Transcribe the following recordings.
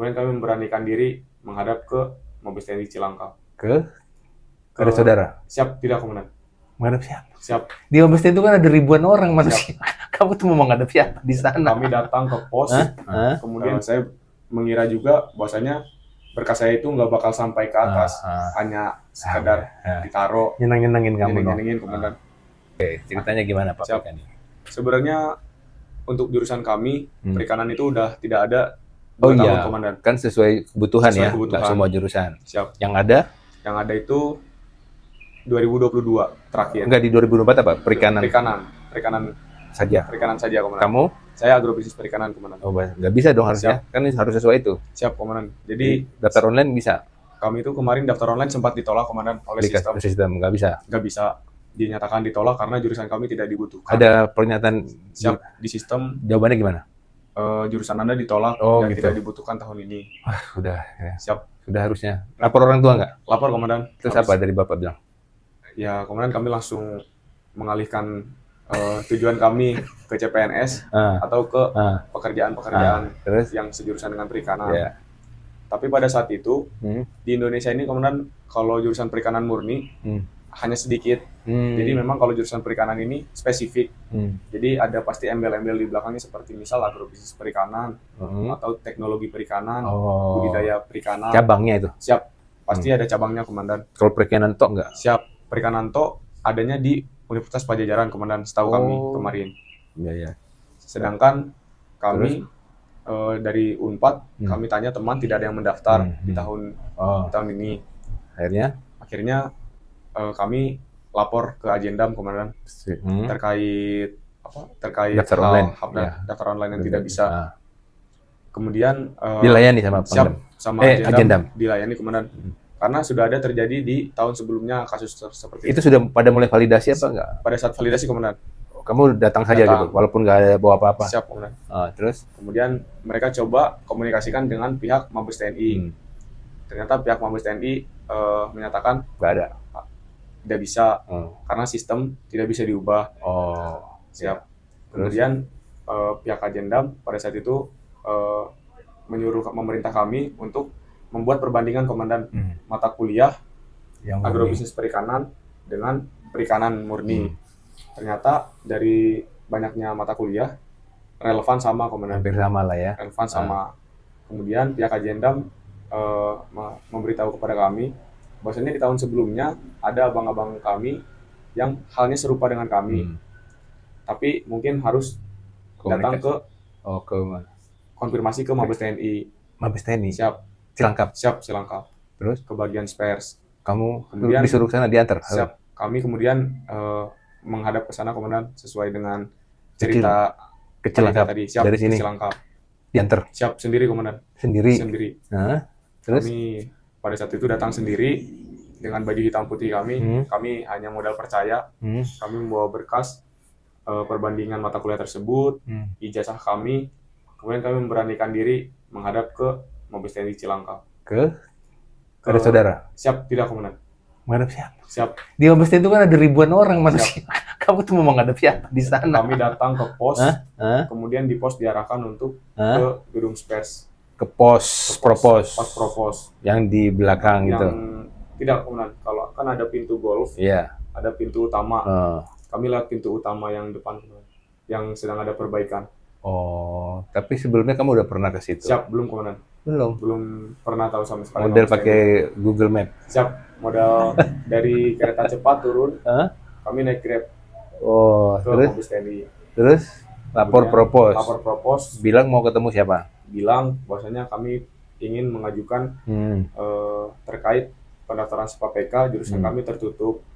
Kemudian kami memberanikan diri menghadap ke Mabes TNI Cilangkap. Ke Ke ada saudara. Siap, tidak komandan. Menghadap siapa? Siap. Di Mabes TNI itu kan ada ribuan orang manusia. Kamu tuh mau menghadap siapa di sana? Kami datang ke pos. Kemudian saya mengira juga bahwasanya berkas saya itu nggak bakal sampai ke atas, hanya sekedar ditaruh Nyenengin kamu dong. nyenengin komandan. Oke, ceritanya gimana Pak Siap. Pekani? Sebenarnya untuk jurusan kami perikanan itu udah tidak ada 2 Oh tahun iya, komandan. kan sesuai kebutuhan Sesuai ya, kebutuhan. nggak semua jurusan. Siap. Yang ada? Yang ada itu 2022 terakhir. Enggak, di 2024 apa? Perikanan Perikanan saja komandan. Kamu? Saya agrobisnis perikanan komandan. Oh, nggak bisa dong harusnya. Kan harus sesuai itu. Siap komandan. Jadi daftar online bisa? Kami itu kemarin daftar online sempat ditolak komandan oleh sistem. Nggak bisa? Nggak bisa, dinyatakan ditolak karena jurusan kami tidak dibutuhkan. Ada pernyataan siap di sistem. Jawabannya gimana? Jurusan Anda ditolak dan tidak dibutuhkan tahun ini. Udah ya. Siap. Sudah harusnya. Lapor orang tua nggak? Lapor komandan. Terus apa dari Bapak bilang? Ya komandan, kami langsung mengalihkan tujuan kami ke CPNS atau ke pekerjaan-pekerjaan yang sejurusan dengan perikanan. Tapi pada saat itu di Indonesia ini komandan, kalau jurusan perikanan murni hanya sedikit. Jadi memang kalau jurusan perikanan ini spesifik. Jadi ada pasti embel-embel di belakangnya seperti misal agrobisnis perikanan atau teknologi perikanan, budidaya perikanan. Cabangnya itu? Siap. Pasti ada cabangnya komandan. Kalau perikanan tok nggak? Siap. Perikanan tok adanya di Universitas Pajajaran komandan, setahu kami kemarin. Iya. Sedangkan kami dari Unpad, kami tanya teman tidak ada yang mendaftar di tahun ini. Akhirnya kami lapor ke Ajendam komandan terkait daftar online yang tidak bisa. Kemudian dilayani sama Ajendam dilayani komandan. Karena sudah ada terjadi di tahun sebelumnya kasus seperti itu. Sudah pada mulai validasi apa enggak? Pada saat validasi komandan. Kamu datang saja gitu, walaupun nggak ada bawa apa-apa. Siap komandan. Terus? Kemudian mereka coba komunikasikan dengan pihak Mabes TNI. Ternyata pihak Mabes TNI menyatakan nggak ada, tidak bisa karena sistem tidak bisa diubah. Siap. Kemudian pihak Ajendam pada saat itu menyuruh pemerintah kami untuk membuat perbandingan komandan mata kuliah yang agrobisnis perikanan dengan perikanan murni. Ternyata dari banyaknya mata kuliah relevan sama komandan. Hampir sama lah ya. Relevan sama. Kemudian pihak Ajendam memberitahu kepada kami bahwasanya di tahun sebelumnya ada abang-abang kami yang halnya serupa dengan kami. Tapi mungkin harus datang ke konfirmasi ke Mabes TNI. Mabes TNI. Siap. Cilangkap. Siap, Cilangkap. Terus ke bagian spares. Kamu kemudian disuruh ke sana, diantar. Siap. Kami kemudian menghadap ke sana komandan sesuai dengan cerita ke Cilangkap tadi. Siap, dari sini. Cilangkap. Diantar. Siap, sendiri komandan. Sendiri. Terus kami pada saat itu datang sendiri dengan baju hitam putih kami. Kami hanya modal percaya. Kami membawa berkas perbandingan mata kuliah tersebut, ijazah kami. Kemudian kami memberanikan diri menghadap ke Mabes TNI Cilangkap. Ke ada saudara. Siap, tidak komandan. Menghadap siapa? Siap. Di Mabes TNI itu kan ada ribuan orang manusia. Kamu tuh mau menghadap siapa di sana? Kami datang ke pos, kemudian di pos diarahkan untuk ke gedung spares. Ke pos propos. Pos propos. Yang di belakang itu. Tidak komandan. Kalau kan ada pintu golf. Iya. Ada pintu utama. Kami lihat pintu utama yang depan yang sedang ada perbaikan. Tapi sebelumnya kamu udah pernah ke situ? Siap, belum komandan. Belum pernah tahu sama sekali. Model pakai Google Map. Siap, modal dari kereta cepat turun. Kami naik Grab. Ke Mabes TNI. Terus lapor propos. Bilang mau ketemu siapa? Bilang bahwasanya kami ingin mengajukan terkait pendaftaran SPAPK, jurusan kami tertutup.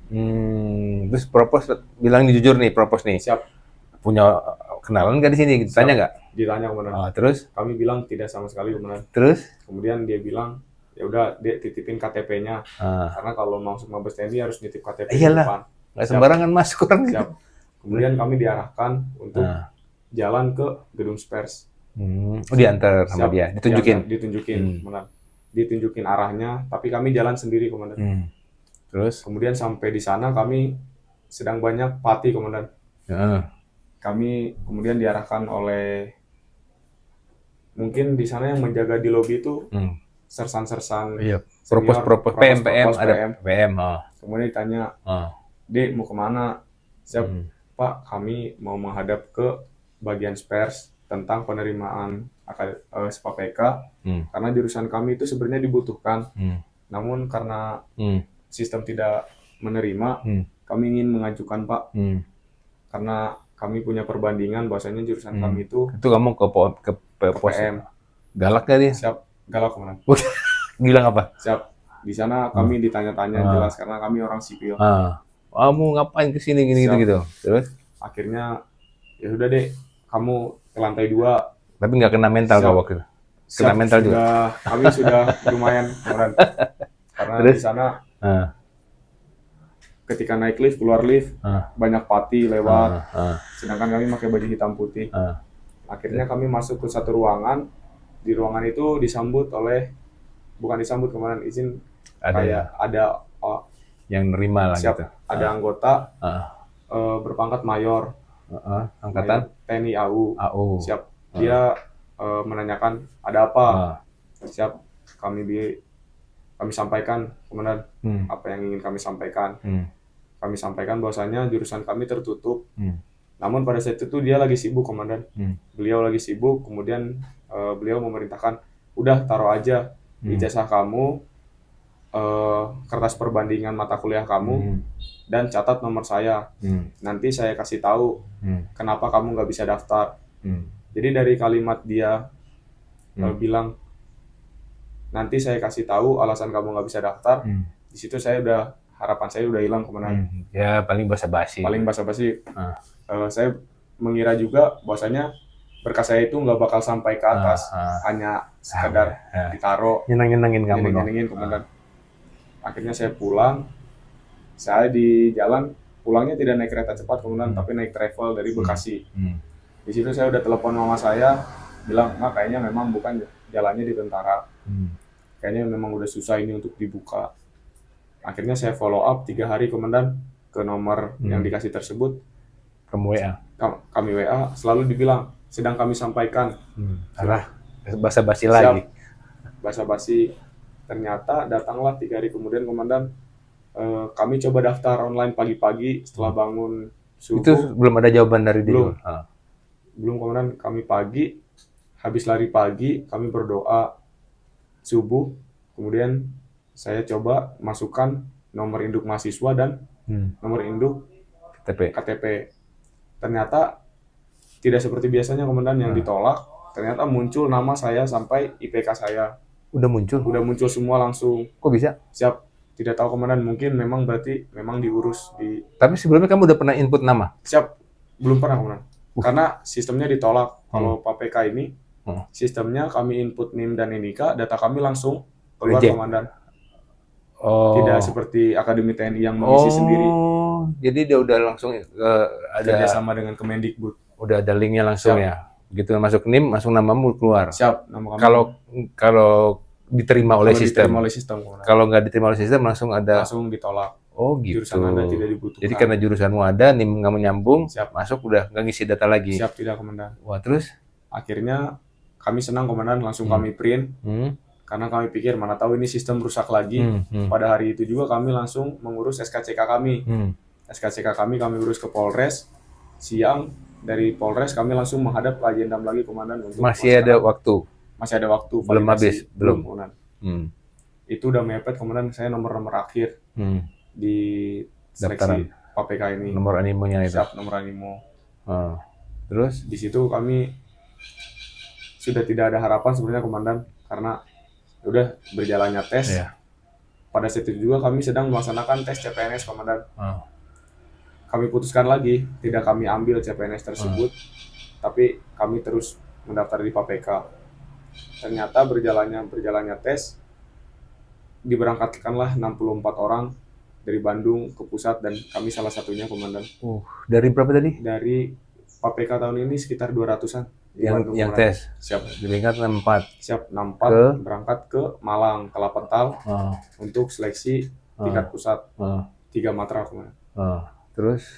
Terus propos bilang jujur nih, propos nih. Siap. Punya kenalan nggak di sini? Ditanya nggak? Ditanya komandan. Terus? Kami bilang tidak sama sekali komandan. Terus? Kemudian dia bilang ya udah dia titipin KTP-nya. Karena kalau masuk Mabes TNI harus nitip KTP di depan. Nggak sembarangan masuk orang. Siap. Kemudian kami diarahkan untuk jalan ke gedung spares. Diantar sama dia, ditunjukin. Ditunjukin arahnya, tapi kami jalan sendiri komandan. Terus? Kemudian sampai di sana kami sedang banyak pati komandan. Kami kemudian diarahkan oleh mungkin di sana yang menjaga di lobi itu sersan-sersan Iya. senior, Propos PM ada PM. PM. Kemudian ditanya, Dek mau kemana? Siap, Pak, kami mau menghadap ke bagian spers tentang penerimaan SPPK karena jurusan kami itu sebenarnya dibutuhkan. Namun karena sistem tidak menerima, kami ingin mengajukan, Pak. Karena kami punya perbandingan bahwasanya jurusan kami itu kamu ke pos PM. Galak gak dia? Siap, galak kemana? Bilang apa? Siap. Di sana kami ditanya-tanya jelas karena kami orang sipil. Kamu ngapain kesini gini gitu. Terus? Akhirnya ya udah deh, kamu ke lantai 2. Tapi nggak kena mental kau waktu itu? Kena mental juga? Kami sudah lumayan kemarin. Karena di sana ketika naik lift, keluar lift, banyak pati lewat. Sedangkan kami pakai baju hitam putih. Akhirnya kami masuk ke satu ruangan. Di ruangan itu disambut oleh, bukan disambut kemarin, izin kayak ada yang nerima lah siap, gitu. Ada anggota berpangkat mayor. Angkatan? TNI AU. Siap. Dia menanyakan ada apa. Siap. Kami sampaikan, komandan, apa yang ingin kami sampaikan. Kami sampaikan bahwasanya jurusan kami tertutup. Namun pada saat itu dia lagi sibuk, komandan. Beliau lagi sibuk, kemudian beliau memerintahkan, udah taruh aja ijazah kamu, kertas perbandingan mata kuliah kamu, dan catat nomor saya. Nanti saya kasih tahu kenapa kamu nggak bisa daftar. Jadi dari kalimat dia bilang, nanti saya kasih tahu alasan kamu nggak bisa daftar. Di situ harapan saya udah hilang, komandan. Ya paling basa-basi. Saya mengira juga bahwasanya berkas saya itu nggak bakal sampai ke atas, hanya sekadar ditaruh. Nyenengin kamu. Nyenengin, komandan. Akhirnya saya pulang. Saya di jalan pulangnya tidak naik kereta cepat, komandan, tapi naik travel dari Bekasi. Di situ saya udah telepon mama saya, bilang, "Ma, kayaknya memang bukan jalannya di tentara. Kayaknya memang udah susah ini untuk dibuka." Akhirnya saya follow up 3 hari, komandan, ke nomor yang dikasih tersebut. Kamu WA? Kami WA, selalu dibilang, sedang kami sampaikan. Alah, basa-basi lagi. Basa-basi. Ternyata datanglah 3 hari kemudian, komandan. Kami coba daftar online pagi-pagi setelah bangun subuh. Itu belum ada jawaban dari dia? Belum, komandan. Kami pagi, habis lari pagi, kami berdoa subuh. Kemudian saya coba masukkan nomor induk mahasiswa dan nomor induk KTP. Ternyata tidak seperti biasanya, komandan, yang ditolak. Ternyata muncul nama saya sampai IPK saya. Udah muncul? Udah muncul semua langsung. Kok bisa? Siap. Tidak tahu, komandan. Mungkin berarti diurus di... Tapi sebelumnya kamu udah pernah input nama? Siap. Belum pernah, komandan. Karena sistemnya ditolak. Kalau PPK ini, sistemnya kami input NIM dan NIK, data kami langsung keluar, komandan. Tidak seperti Akademi TNI yang mengisi sendiri. Jadi dia udah langsung ada kerjasama dengan Kemendikbud. Udah ada linknya langsung. Siap. Ya. Begitu masuk NIM, langsung namamu keluar. Siap, nama kami. Kalau diterima oleh sistem. Kalau nggak diterima oleh sistem langsung ditolak. Oh gitu. Jurusan Anda tidak dibutuhkan. Jadi karena jurusanmu ada, NIM kamu nyambung, masuk udah nggak ngisi data lagi. Siap, tidak, komandan. Wah, terus? Akhirnya kami senang, komandan, langsung kami print. Karena kami pikir mana tahu ini sistem rusak lagi. Pada hari itu juga kami langsung mengurus SKCK kami. SKCK kami urus ke Polres. Siang dari Polres kami langsung menghadap ke Agendam lagi, komandan. Untuk masih ada waktu? Masih ada waktu. Belum habis? Belum, komandan. Itu udah mepet, komandan. Saya nomor akhir di seleksi PPK ini. Nomor animonya itu? Siap, nomor animo. Terus? Di situ kami sudah tidak ada harapan sebenarnya, komandan. Karena udah berjalannya tes. Pada saat itu juga kami sedang melaksanakan tes CPNS, komandan. Kami putuskan lagi, tidak kami ambil CPNS tersebut, tapi kami terus mendaftar di PPK. Ternyata berjalannya tes, diberangkatkanlah 64 orang dari Bandung ke pusat, dan kami salah satunya, komandan. Dari berapa tadi? Dari PPK tahun ini sekitar 200-an. Yang tes? Siap. Diberangkat 64? Siap, 64 berangkat ke Malang, ke Lapetal, untuk seleksi tingkat pusat. 3 matra, komandan. Terus?